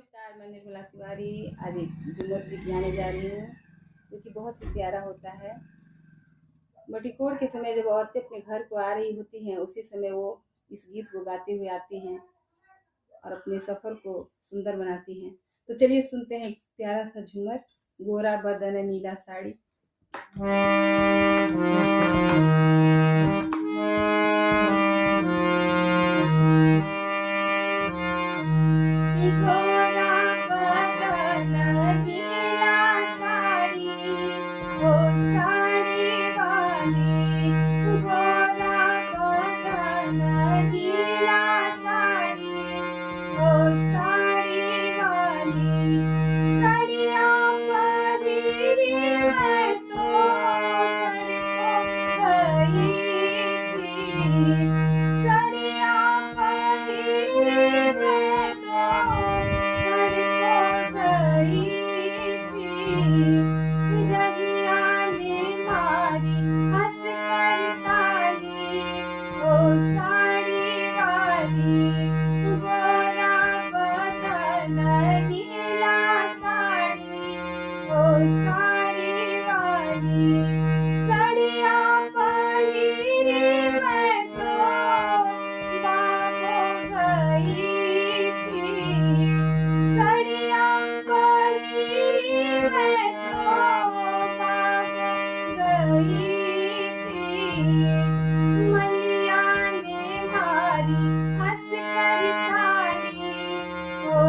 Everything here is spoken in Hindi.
नमस्कार, मैं निर्मला तिवारी। आज एक झूमर गीत गाने जा रही हूँ जो कि बहुत ही प्यारा होता है। मटिकोड़ के समय जब औरतें अपने घर को आ रही होती हैं, उसी समय वो इस गीत को गाते हुए आती हैं और अपने सफ़र को सुंदर बनाती हैं। तो चलिए सुनते हैं एक प्यारा सा झूमर। गोरा बदन नीला साड़ी। गोरा बदन नीला साड़ी, वो साड़ी वाली। गोरा बदन नीला साड़ी, वो साड़ी वाली। साड़िया पहिरी मैं तो सड़कों गई थी। साड़िया पहिरी मैं तो सड़कों गई थी। रहिया ने मारी हंस कर ताली, ओ साड़ी वाली। गोरा बदन नीला साड़ी, ओ साड़ी वाली। साड़िया पहिरी मैं तो बागों गई थी। साड़िया पहिरी मैं तो बागों गई थी। मलिया ने मारी हंस कर ताली, ओ